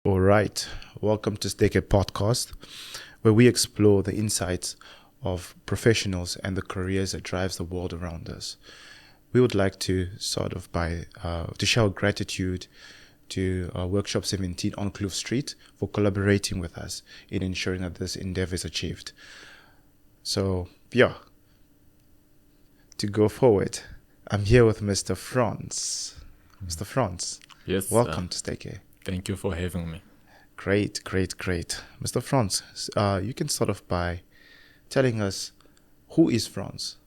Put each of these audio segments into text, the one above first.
All right. Welcome to Stake Podcast, where we explore the insights of professionals and the careers that drives the world around us. We would like to to show gratitude to Workshop 17 on Kloof Street for collaborating with us in ensuring that this endeavor is achieved. So, to go forward, I'm here with Mr. Franz. Mr. Franz, yes, welcome to Stake. Thank you for having me. Great. Mr. Franz, you can start off by telling us, who is Franz?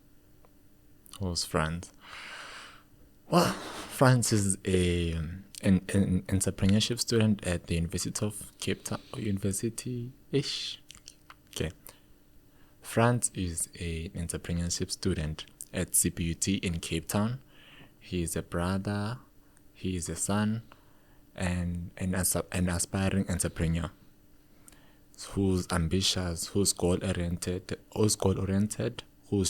Who's Franz? Well, Franz is an entrepreneurship student at the University of Cape Town, University-ish. Okay. Franz is an entrepreneurship student at CPUT in Cape Town. He is a brother, he is a son, and an aspiring entrepreneur who's ambitious, who's goal-oriented, who's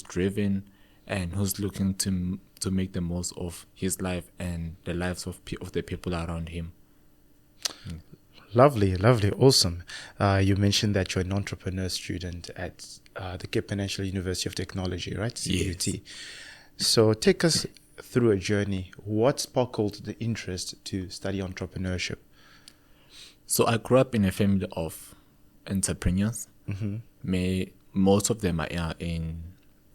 driven, and who's looking to make the most of his life and the lives of the people around him. Lovely, awesome. You mentioned that you're an entrepreneur student at the Cape Peninsula University of Technology, right? CPUT. Yes. So take us through a journey. What sparkled the interest to study entrepreneurship? So I grew up in a family of entrepreneurs. Mm-hmm. Most of them are in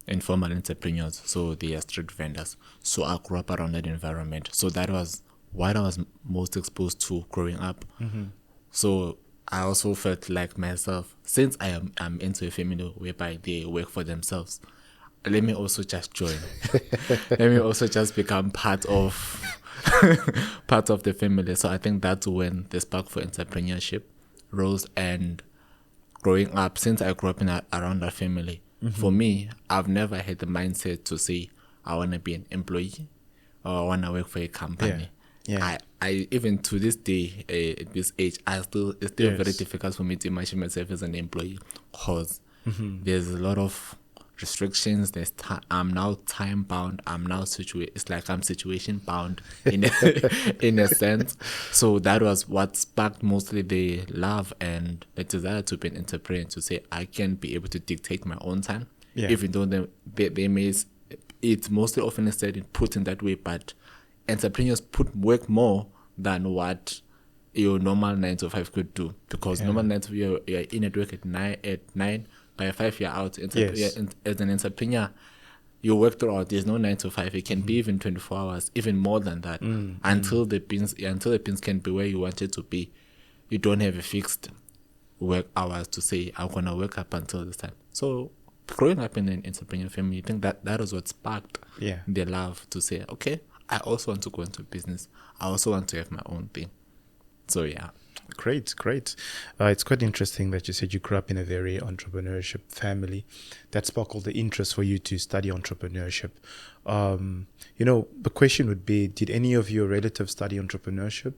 informal entrepreneurs, so they are street vendors. So I grew up around that environment. So that was what I was most exposed to growing up. Mm-hmm. So I also felt like myself, since I'm into a family whereby they work for themselves, let me also just join. Let me also just become part of the family. So I think that's when the spark for entrepreneurship rose. And growing up, since I grew up around that family, for me, I've never had the mindset to say I want to be an employee or I want to work for a company. Yeah. I even to this day, at this age, it's still very difficult for me to imagine myself as an employee, because there's a lot of restrictions. I'm now time bound. It's like I'm situation bound in a sense. So that was what sparked mostly the love and the desire to be an entrepreneur, to say I can be able to dictate my own time. Yeah. Even though they may, it's mostly often said and put in that way, but entrepreneurs work more than what your normal 9 to 5 could do, because normal 9 to 5 you're in at work at 9. By 5 you're out. As an entrepreneur, you work throughout. There's no 9 to 5. It can be even 24 hours, even more than that, until the pins can be where you want it to be. You don't have a fixed work hours to say I'm gonna work up until this time. So growing up in an entrepreneur family, I think that is what sparked the love to say, okay, I also want to go into business. I also want to have my own thing. So yeah. Great. It's quite interesting that you said you grew up in a very entrepreneurship family. That sparkled the interest for you to study entrepreneurship. The question would be, did any of your relatives study entrepreneurship?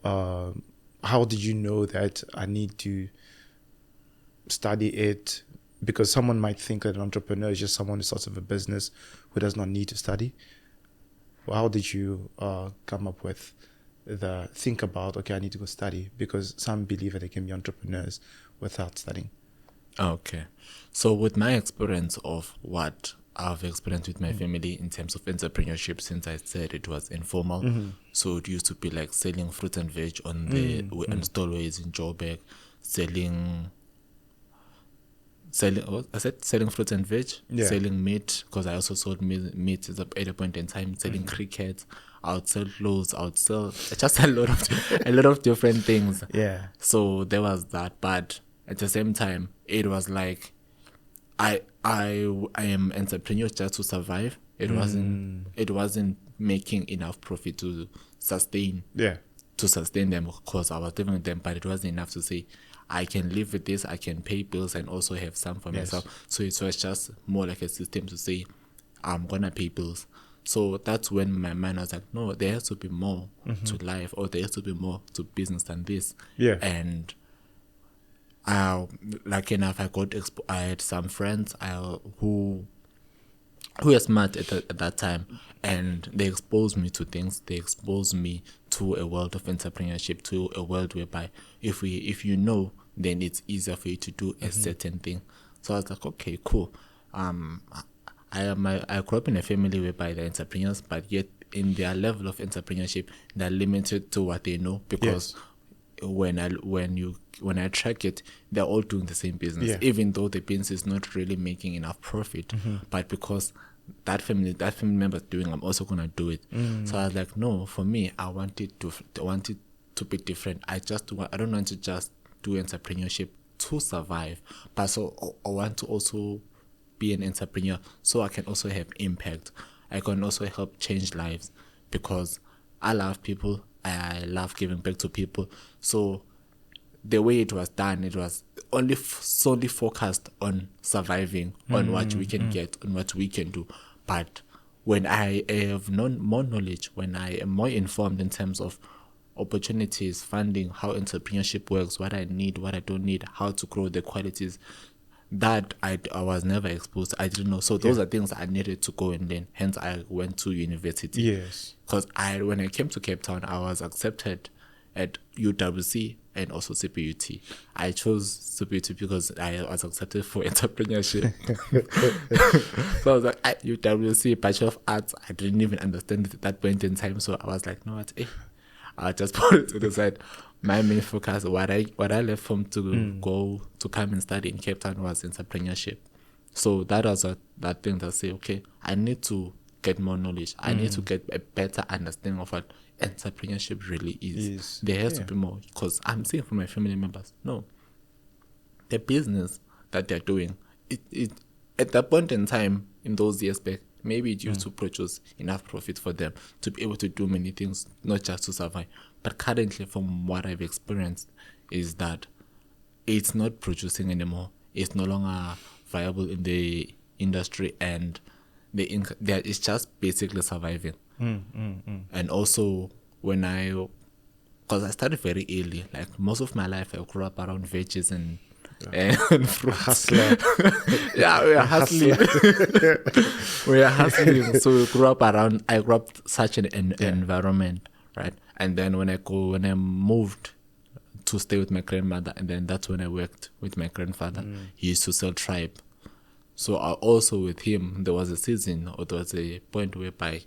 How did you know that I need to study it? Because someone might think that an entrepreneur is just someone who starts a business who does not need to study. How did you come up with think about, okay, I need to go study? Because some believe that they can be entrepreneurs without studying. Okay. So with my experience of what I've experienced with my family in terms of entrepreneurship, since I said it was informal, so it used to be like selling fruit and veg on the stallways in Joburg, selling fruit and veg, selling meat, because I also sold meat at a point in time, selling crickets. I would sell clothes, I would sell just a lot of different things. Yeah. So there was that, but at the same time, it was like I am entrepreneur just to survive. It wasn't making enough profit to sustain them, of course I was living with them, but it wasn't enough to say I can live with this, I can pay bills and also have some for myself. So it was just more like a system to say I'm gonna pay bills. So that's when my mind was like, no, there has to be more to life, or there has to be more to business than this. Yeah. And lucky enough, I had some friends who who were smart at that time, and they exposed me to things. They exposed me to a world of entrepreneurship, to a world whereby if you know, then it's easier for you to do a certain thing. So I was like, okay, cool. I grew up in a family whereby they're entrepreneurs, but yet in their level of entrepreneurship, they're limited to what they know, because when I track it, they're all doing the same business, even though the business is not really making enough profit. But because that family member is doing, I'm also gonna do it. So I was like, no, for me, I want it to be different. I don't want to just do entrepreneurship to survive, but so I want to also be an entrepreneur so I can also have impact. I can also help change lives, because I love people. I love giving back to people. So the way it was done, it was only solely focused on surviving, on what we can get, on what we can do. But when I have more knowledge, when I am more informed in terms of opportunities, funding, how entrepreneurship works, what I need, what I don't need, how to grow the qualities, that I was never exposed. I didn't know. So those are things I needed to go and learn. Hence, I went to university. Yes. Because when I came to Cape Town, I was accepted at UWC and also CPUT. I chose CPUT because I was accepted for entrepreneurship. So I was like, at UWC, Bachelor of Arts, I didn't even understand it at that point in time. So I was like, no, what? I'll just put it to the side. My main focus, what I left home to go to come and study in Cape Town, was entrepreneurship. So that was that thing that say, okay, I need to get more knowledge. I need to get a better understanding of what entrepreneurship really is. There has to be more, because I'm seeing from my family members, no, the business that they're doing, it at that point in time, in those years back, maybe it used to produce enough profit for them to be able to do many things, not just to survive. But currently, from what I've experienced, is that it's not producing anymore. It's no longer viable in the industry, and it's just basically surviving. And also, because I started very early, like most of my life, I grew up around veggies and fruits. Hustler. Yeah, we are hustling. We are hustling. So I grew up such an environment, right? And then when I moved to stay with my grandmother, and then that's when I worked with my grandfather. He used to sell tribe. So also with him, there was a season, or there was a point whereby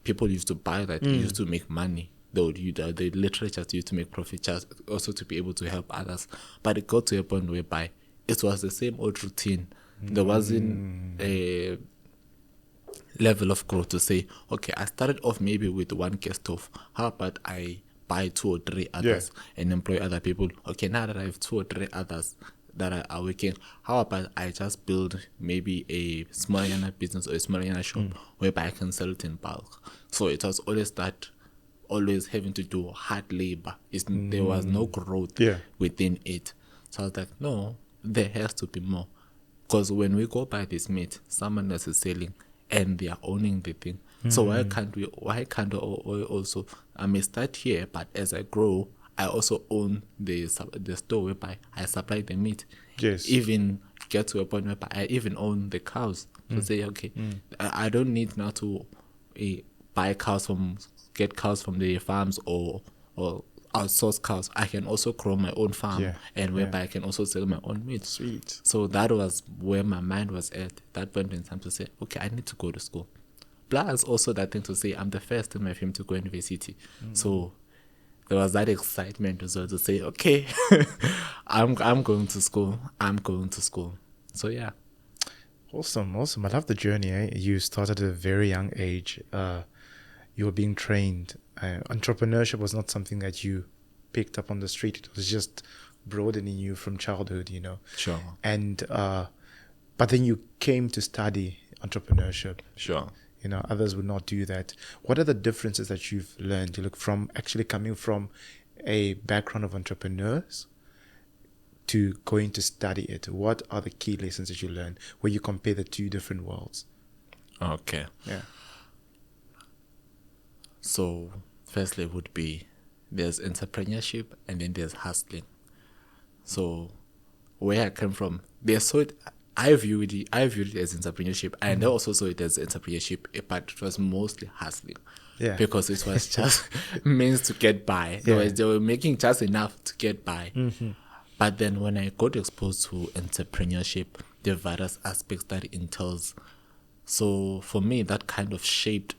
people used to buy that. Used to make money. They literally just used to make profit, just also to be able to help others. But it got to a point whereby it was the same old routine. There wasn't a level of growth to say, okay, I started off maybe with one gas stove. How about I buy 2 or 3 others and employ other people? Okay, now that I have 2 or 3 others that are working, how about I just build maybe a small business or a small shop whereby I can sell it in bulk? So it was always having to do hard labor. There was no growth within it. So I was like, no, there has to be more. Because when we go buy this meat, someone else is selling and they are owning the thing. So why can't we also, I may start here, but as I grow, I also own the store whereby I supply the meat. Yes. Even get to a point whereby I even own the cows. To say, okay, I don't need now to buy get cows from the farms or outsource cows. I can also grow my own farm, and whereby I can also sell my own meat. Sweet. So that was where my mind was at that point in time, to say, okay, I need to go to school. Plus also that thing to say, I'm the first in my family to go to university. So there was that excitement as well to say, okay, I'm going to school. So yeah. Awesome. I love the journey. You started at a very young age. You were being trained. Entrepreneurship was not something that you picked up on the street. It was just broadening you from childhood, Sure. And but then you came to study entrepreneurship. Sure. Others would not do that. What are the differences that you've learned? You look from actually coming from a background of entrepreneurs to going to study it. What are the key lessons that you learned where you compare the 2 different worlds? Okay. Yeah. So, firstly, would be there's entrepreneurship and then there's hustling. So, where I came from, I viewed it as entrepreneurship, and I also saw it as entrepreneurship, but it was mostly hustling. Yeah. Because it was just means to get by. Yeah. They were making just enough to get by. But then when I got exposed to entrepreneurship, the various aspects that it entails, so for me that kind of shaped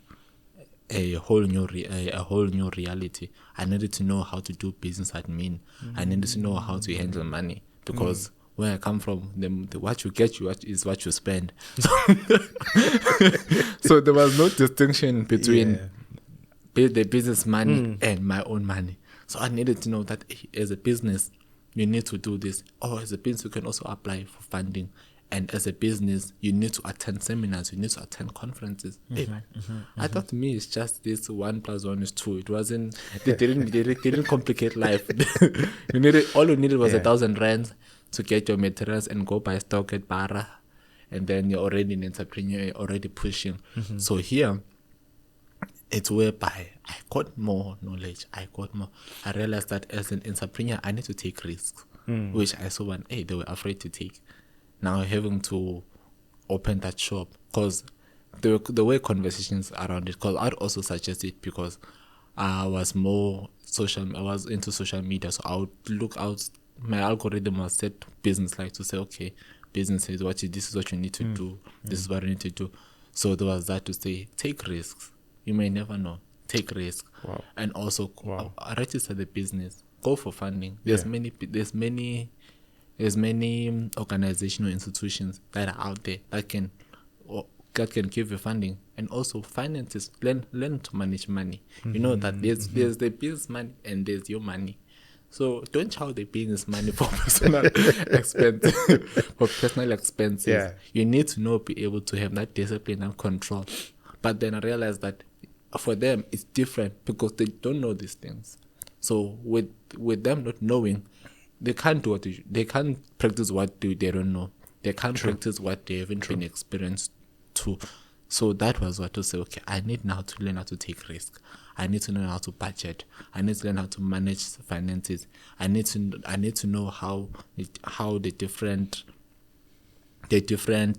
a whole new reality. I needed to know how to do business admin. I needed to know how to handle money, because where I come from, what you get is what you spend. So there was no distinction between the business money and my own money. So I needed to know that as a business, you need to do this. Or as a business, you can also apply for funding. And as a business, you need to attend seminars, you need to attend conferences. I thought to me it's just this 1 + 1 is 2. It wasn't. They didn't complicate life. All you needed was 1,000 rands to get your materials and go buy stock at Bara, and then you're already an entrepreneur, you're already pushing. So here, it's whereby I got more knowledge. I realized that as an entrepreneur, I need to take risks, which I saw they were afraid to take. Now having to open that shop, because the way conversations around it, because I'd also suggest it because I was into social media, so I would look out. My algorithm was set business like to say, okay, business is this is what you need to do, this is what you need to do. So there was that to say, take risks. You may never know. Take risks. Wow. And also register the business. Go for funding. There's many organizational institutions that are out there that can give you funding, and also finances. Learn to manage money. You know that there's the business money and there's your money. So don't chow the business money for personal expenses. Yeah. You need to be able to have that discipline and control. But then I realized that for them it's different because they don't know these things. So with them not knowing, they can't do they can't practice what they don't know. They can't practice what they haven't been experienced to. So that was what to say, okay, I need now to learn how to take risk. I need to learn how to budget. I need to learn how to manage finances. I need to know how the different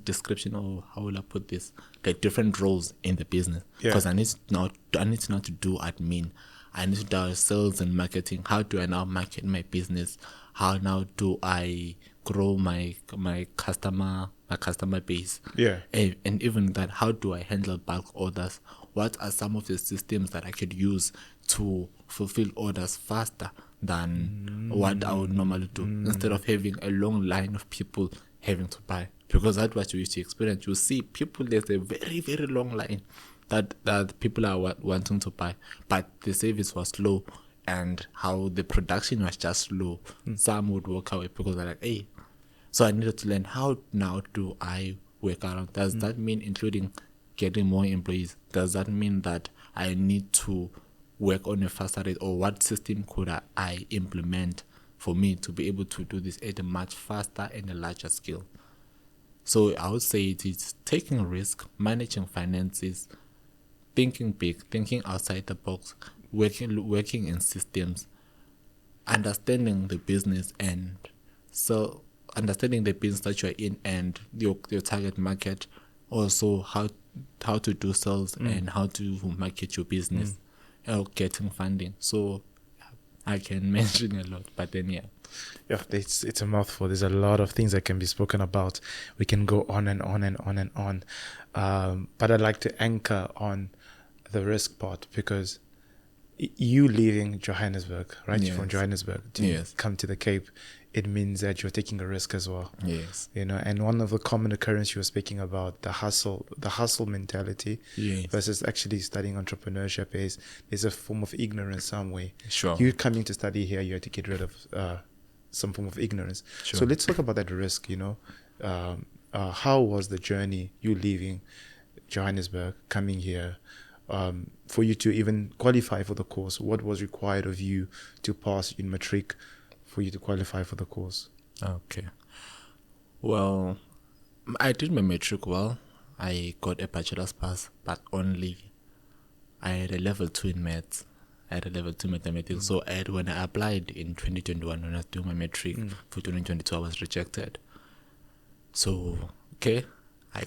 description, or how will I put this, the different roles in the business. Because I need to know how to do admin. I need to do sales and marketing. How do I now market my business? How now do I grow my customer base? Yeah. And even that, how do I handle bulk orders? What are some of the systems that I could use to fulfill orders faster than what I would normally do, instead of having a long line of people having to buy? Because that's what you used to experience. You see people, there's a very, very long line that people are wanting to buy, but the service was slow, and how the production was just slow. Some would walk away because they're like, hey. So I needed to learn, how now do I work around? Does that mean including getting more employees? Does that mean that I need to work on a faster rate, or what system could I implement for me to be able to do this at a much faster and a larger scale? So I would say it's taking a risk, managing finances, thinking big, thinking outside the box, working in systems, understanding the business, and so understanding the business that you're in and your target market, also how to do sales and how to market your business, getting funding. So I can mention a lot, but then Yeah, it's a mouthful. There's a lot of things that can be spoken about. We can go on and on and on and on. But I'd like to anchor on the risk part, because you leaving Johannesburg, right? Yes. You're from Johannesburg to come to the Cape. It means that you're taking a risk as well. Yes. And one of the common occurrences you were speaking about, the hustle mentality versus actually studying entrepreneurship, is a form of ignorance some way. Sure. You coming to study here, you have to get rid of some form of ignorance. Sure. So let's talk about that risk, how was the journey, you leaving Johannesburg, coming here, for you to even qualify for the course? What was required of you to pass in matric for you to qualify for the course? Okay. Well, I did my matric well. I got a bachelor's pass, but only I had a level 2 in maths. I had a level 2 mathematics. So when I applied in 2021, when I was doing my matric for 2022, I was rejected. So, okay, I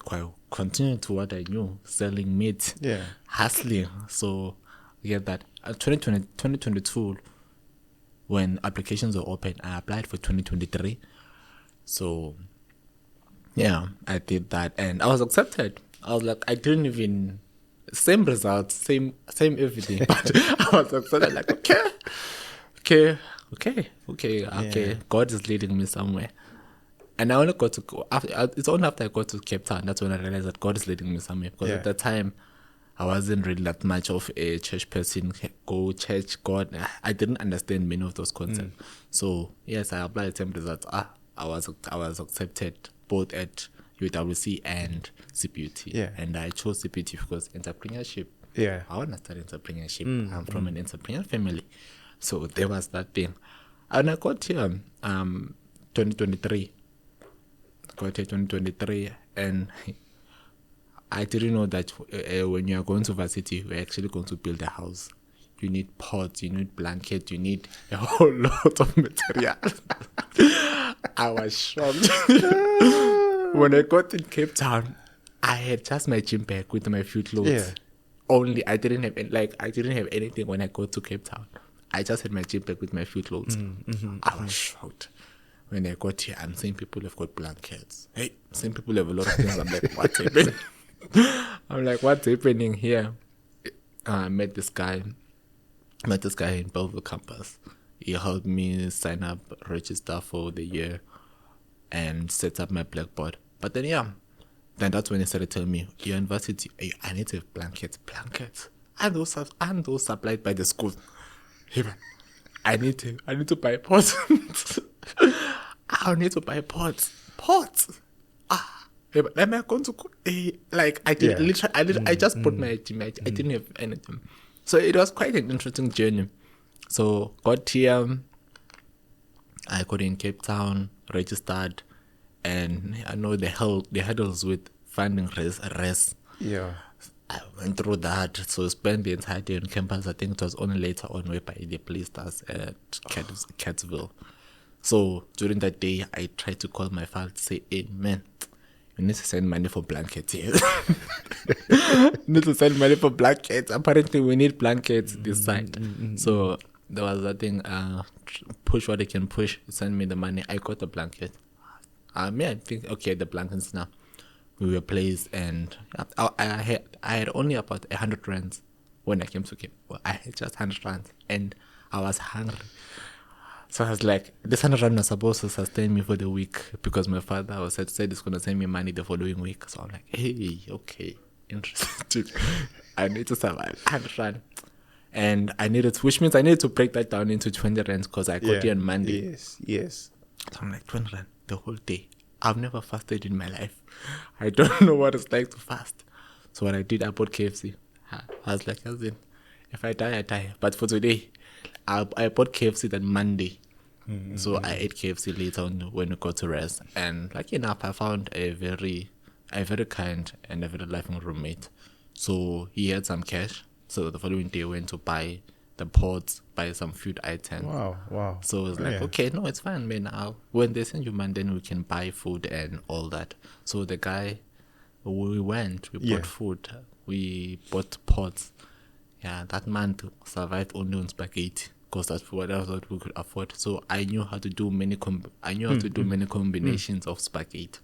continued to what I knew, selling meat, hustling. So, get that. 2022, when applications were open, I applied for 2023. So, yeah, I did that and I was accepted. I was like, I didn't even, same results, same everything, but I was accepted, like, okay, God is leading me somewhere. And I only got to go, it's only after I got to Cape Town, that's when I realized that God is leading me somewhere. Because at that time, I wasn't really that much of a church person. Go church, God. I didn't understand many of those concepts. So yes, I applied the same results. I was accepted both at UWC and CPUT. And I chose CPUT because entrepreneurship. I want to start entrepreneurship. I'm from an entrepreneur family, so there was that thing. And I got here 2023. Got here 2023, and I didn't know that when you are going to varsity, we're actually going to build a house. You need pots, you need blankets, you need a whole lot of material. I was shocked. When I got in Cape Town, I had just my gym bag with my few clothes. Only I didn't have anything when I got to Cape Town. I just had my gym bag with my few clothes. I was shocked. When I got here, I'm seeing people have got blankets. Hey, seeing people have a lot of things. I'm like, what's happening? I'm like, what's happening here? I met this guy in Belleville campus. He helped me sign up, register for the year, and set up my blackboard. But then that's when he started telling me, you're in varsity, I need to have blankets. And those supplied by the school. Even I need to buy pots. I need to buy pots. But am I going to cook? Like I did literally, I just put my gym. I didn't have anything. So it was quite an interesting journey. So got here, I got in Cape Town, registered, and I know the hurdles with finding res. I went through that. So spent the entire day on campus. I think it was only later on whereby they placed us at Catsville. So during that day, I tried to call my father to say, hey, man, you need to send money for blankets here. Apparently, we need blankets this side. So there was that thing, push what I can push, send me the money. I got the blanket. I think, okay, the blankets now. We were placed, and I had only about 100 rands when I came to Cape. Well, I had just 100 rands, and I was hungry. So I was like, this 100 rand was supposed to sustain me for the week because my father said he's going to send me money the following week. So I'm like, hey, okay, interesting. I need to survive 100 rand. And which means I needed to break that down into 20 rands because I got here on Monday. Yes. So I'm like, 20 rand the whole day. I've never fasted in my life. I don't know what it's like to fast. So what I did, I bought KFC. I was like, if I die, I die. But for today, I bought KFC that Monday. So I ate KFC later on when we got to rest. And lucky enough, I found a very kind and a very loving roommate. So he had some cash. So the following day, I went to buy the pots, buy some food items. Wow. So it was like, okay, no, it's fine, man. When they send you money, then we can buy food and all that. So the guy, we bought food, we bought pots. Yeah, that month survived only on spaghetti because that's what we could afford. So I knew how to do many combinations of spaghetti.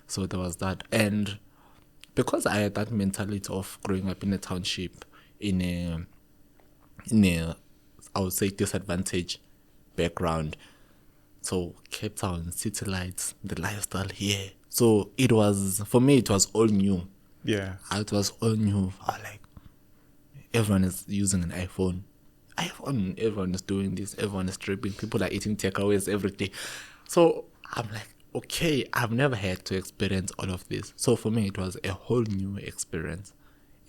So there was that, and because I had that mentality of growing up in a township, in a I would say disadvantaged background. So Cape Town, city lights, the lifestyle here. So for me, it was all new. Yeah. It was all new. Like, everyone is using an iPhone. Everyone is doing this. Everyone is tripping. People are eating takeaways every day. So I'm like, okay, I've never had to experience all of this. So for me, it was a whole new experience.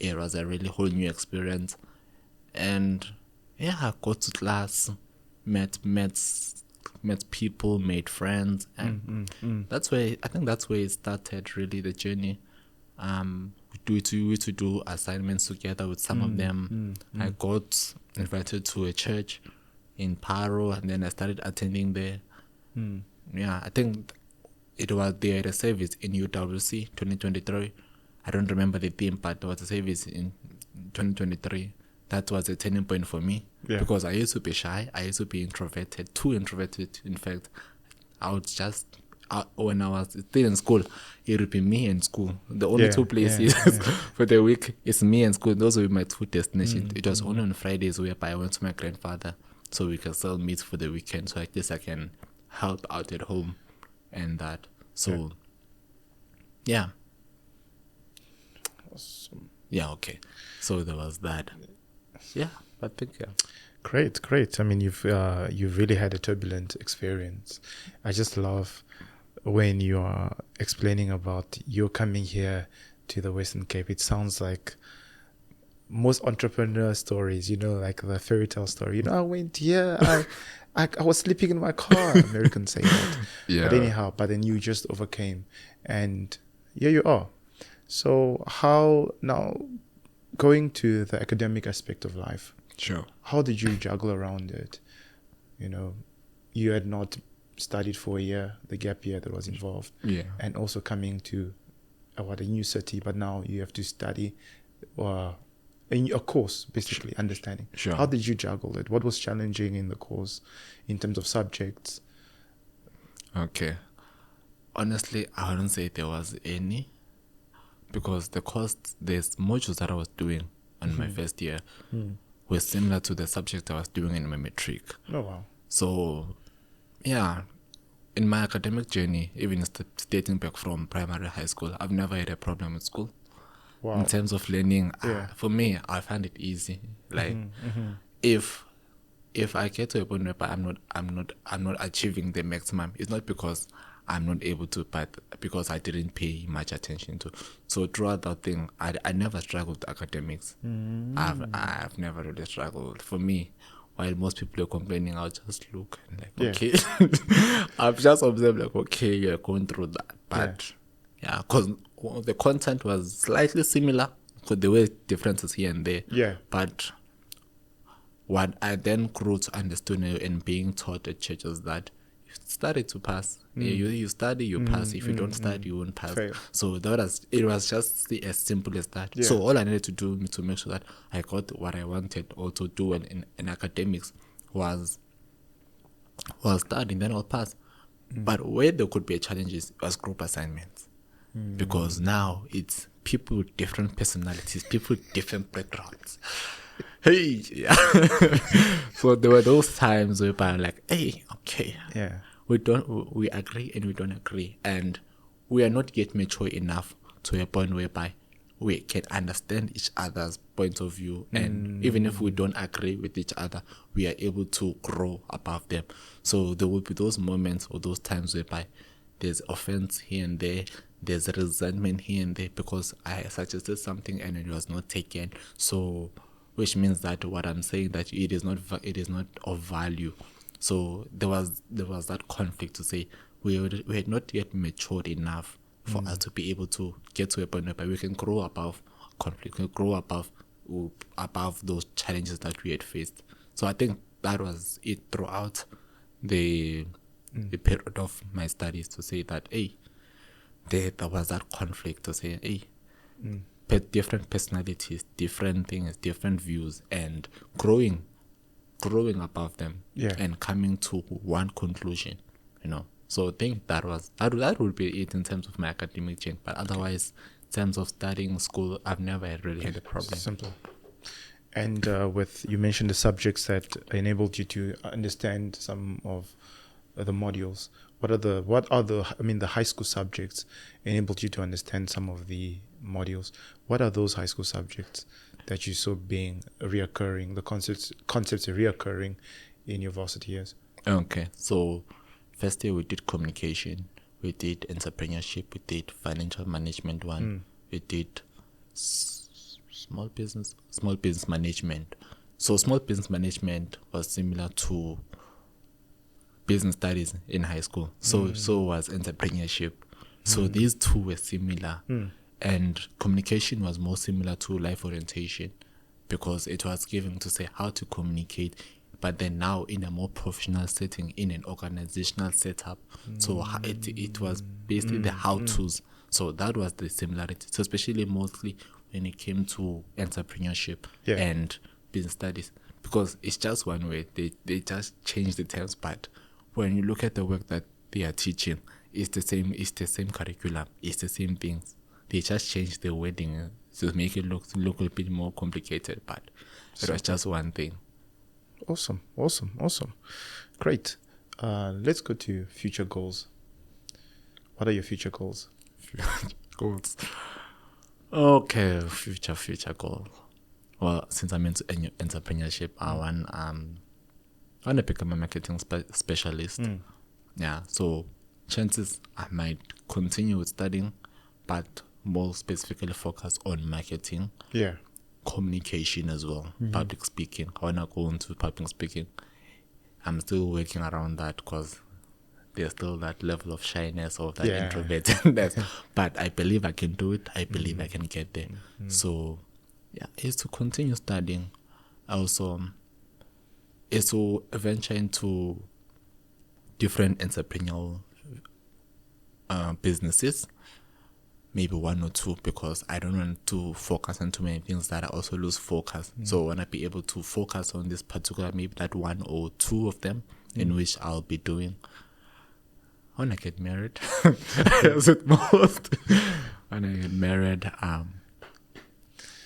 It was a really whole new experience. And yeah, I got to class, met people, made friends, and that's where it started. Really, the journey. We used to do assignments together with some of them. I got invited to a church in Paro, and then I started attending there. Yeah, I think they had a service in UWC 2023. I don't remember the theme, but there was a service in 2023. That was a turning point for me because I used to be shy. I used to be introverted, too introverted. In fact, I would just when I was still in school, it would be me and school. The only two places for the week is me and school. Those were my two destinations. It was only on Fridays whereby I went to my grandfather so we could still meet for the weekend. So at least I can help out at home and that. So, yeah. Awesome. Yeah, okay. So there was that. Yeah, I think Great. I mean, you've really had a turbulent experience. I just love when you are explaining about you coming here to the Western Cape. It sounds like most entrepreneur stories, like the fairy tale story. I went here, I was sleeping in my car. Americans say that. Yeah. But then you just overcame, and here you are. So how now, going to the academic aspect of life? Sure. How did you juggle around it? You had not studied for a year, the gap year that was involved, and also coming to a new city, but now you have to study in a course, basically, understanding. Sure. How did you juggle it? What was challenging in the course in terms of subjects? Okay. Honestly, I wouldn't say there was any, because there's modules that I was doing on my first year were similar to the subject I was doing in my matric. Oh, wow. So, yeah, in my academic journey, even dating back from primary, high school, I've never had a problem with school. Wow. In terms of learning, for me, I find it easy. Like, if I get to a point where I'm not achieving the maximum, it's not because I'm not able to, but because I didn't pay much attention to. So throughout that thing, I never struggled with academics. I've never really struggled. For me, while most people are complaining, I'll just look and okay. I've just observed okay, you're going through that. But because the content was slightly similar, because there were differences here and there. Yeah. But what I then grew to understand and being taught at church is that you study to pass. You study, you pass. If you don't study, you won't pass. Fail. So it was just as simple as that. So all I needed to do to make sure that I got what I wanted or to do in academics was studying, then I'll pass. But where there could be challenges was group assignments. Because now it's people with different personalities, people with different backgrounds. Hey, so there were those times where I'm like, hey, okay, we agree and we don't agree, and we are not yet mature enough to a point whereby we can understand each other's point of view, and even if we don't agree with each other, we are able to grow above them. So there will be those moments or those times whereby there's offense here and there, there's resentment here and there because I suggested something and it was not taken. So, which means that what I'm saying that it is not of value. So there was that conflict to say we had not yet matured enough for us to be able to get to a point where we can grow above conflict, we can grow above those challenges that we had faced. So I think that was it throughout the period of my studies, to say that there was that conflict, to say different personalities, different things, different views, and growing above them and coming to one conclusion, So I think that would be it in terms of my academic change. But otherwise, in terms of studying school, I've never really had a problem. Simple. And you mentioned the subjects that enabled you to understand some of the modules. What are the high school subjects enabled you to understand some of the modules? What are those high school subjects that you saw being reoccurring, the concepts reoccurring in your varsity years? Okay, so first year we did communication, we did entrepreneurship, we did financial management we did small business management. So small business management was similar to business studies in high school. So was entrepreneurship. So these two were similar. And communication was more similar to life orientation, because it was given to say how to communicate but then now in a more professional setting, in an organizational setup. So it was basically the how-tos. So that was the similarity. So especially mostly when it came to entrepreneurship and business studies, because it's just one way. They just change the terms, but when you look at the work that they are teaching, it's the same curriculum, it's the same things. They just change the wording to make it look a bit more complicated, but it was just one thing. Awesome. Great. Let's go to future goals. What are your future goals? Goals. Okay, future goal. Well, since I'm into entrepreneurship, I want to become a marketing specialist. Yeah, so chances I might continue with studying, but more specifically focus on marketing. Yeah. Communication as well, public speaking. I want to go into public speaking. I'm still working around that because there's still that level of shyness or that introvertedness. But I believe I can do it. I believe I can get there. So, yeah, it's to continue studying. Also, it's to venture into different entrepreneurial businesses. Maybe one or two, because I don't want to focus on too many things that I also lose focus. So I want to be able to focus on this particular, maybe that one or two of them in which I'll be doing. I want to get married. As with most. I want to get married. I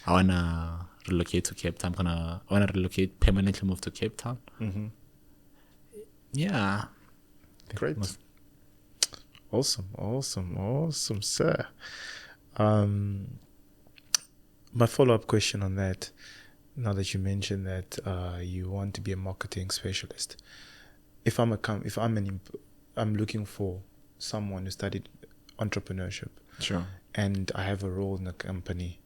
want to relocate to Cape Town. I want to relocate, permanently move to Cape Town. Yeah. Great. Awesome, sir. My follow-up question on that, now that you mentioned that you want to be a marketing specialist, if I'm looking for someone who studied entrepreneurship, sure, and I have a role in a company,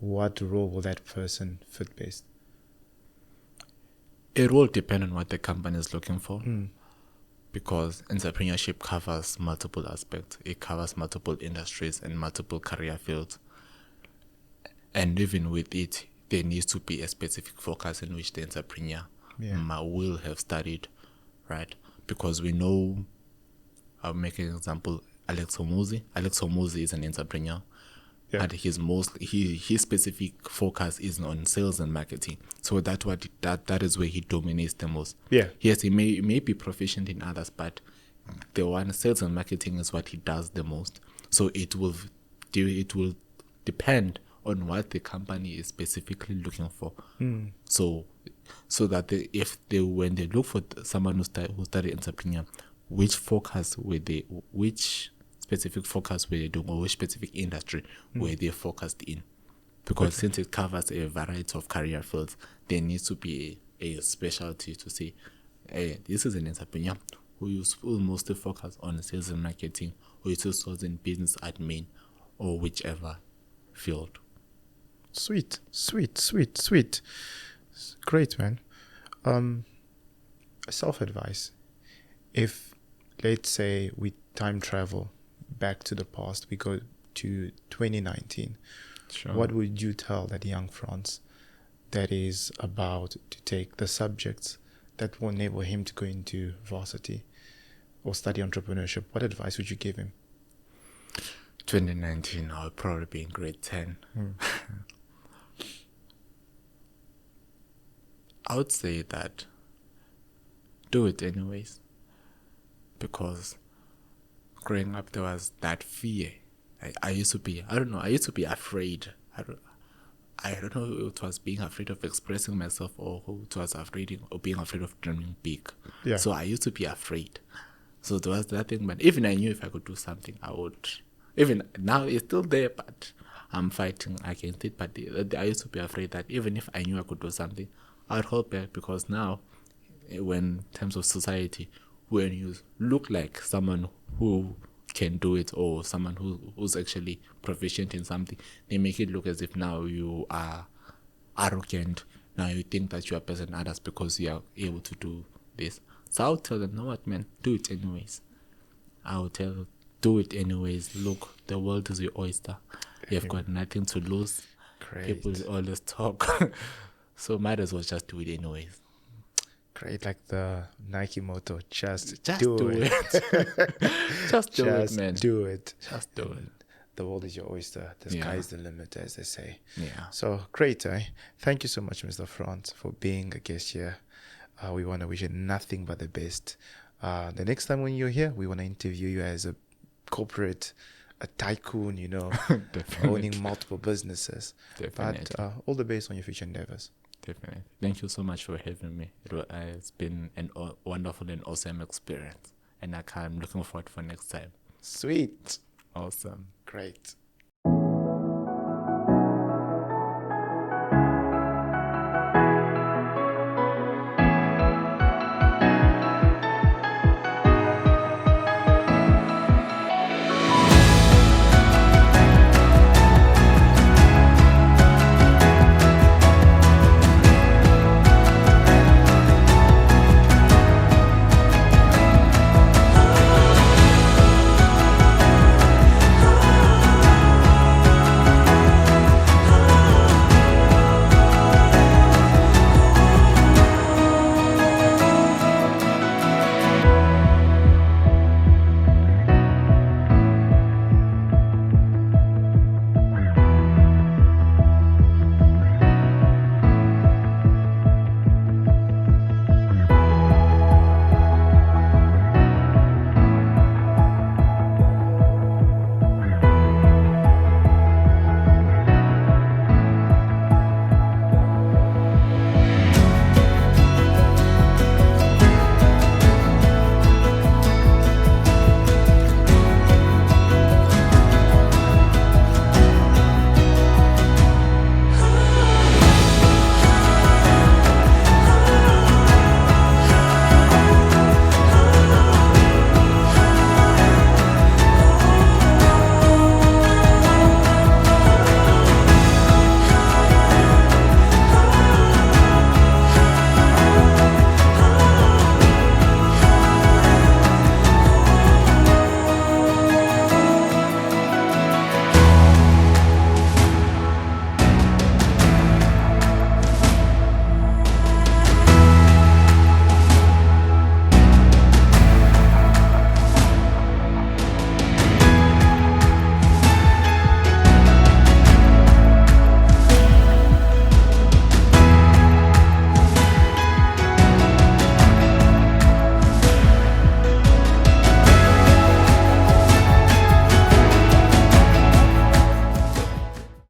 what role will that person fit best? It will depend on what the company is looking for. Because entrepreneurship covers multiple aspects. It covers multiple industries and multiple career fields. And even with it, there needs to be a specific focus in which the entrepreneur will have studied, right? Because we know, I'll make an example, Alex Homuzi is an entrepreneur. And his specific focus is on sales and marketing. So that is where he dominates the most. Yeah. Yes, he may be proficient in others, but the one sales and marketing is what he does the most. So it will depend on what the company is specifically looking for. So that when they look for someone who studied entrepreneur, which specific focus were they doing, or which specific industry were they focused in? Because since it covers a variety of career fields, there needs to be a specialty to say, hey, this is an entrepreneur who will mostly focus on sales and marketing, or it also in business admin, or whichever field. Sweet. Great, man. Self-advice. If, let's say, we time travel back to the past, we go to 2019, what would you tell that young Franz that is about to take the subjects that will enable him to go into varsity or study entrepreneurship? What advice would you give him? 2019, I would probably be in grade 10. I would say that do it anyways, because growing up there was that fear. I used to be afraid. I don't know if it was being afraid of expressing myself, or it was being afraid of dreaming big. Yeah. So I used to be afraid. So there was that thing, but even I knew if I could do something, I would. Even now it's still there, but I'm fighting against it. But I used to be afraid that even if I knew I could do something, I'd hold back, because now, when in terms of society, when you look like someone who can do it, or someone who's actually proficient in something, they make it look as if now you are arrogant. Now you think that you are better than others because you are able to do this. So I'll tell them, no, what, man, do it anyways. Do it anyways. Look, the world is your oyster. You've got nothing to lose. Great. People always talk. So might as well just do it anyways. Great, like the Nike motto, just do do it. Just do it, Just man. do it. Just do it. The world is your oyster. The sky is the limit, as they say. Yeah. So great, eh? Thank you so much, Mr. Frans, for being a guest here. We want to wish you nothing but the best. The next time when you're here, we want to interview you as a corporate, a tycoon, you know, owning multiple businesses. Definitely. But all the best on your future endeavors. Definitely. Thank you so much for having me. It's been a wonderful and awesome experience. And I'm looking forward for next time. Sweet. Awesome. Great.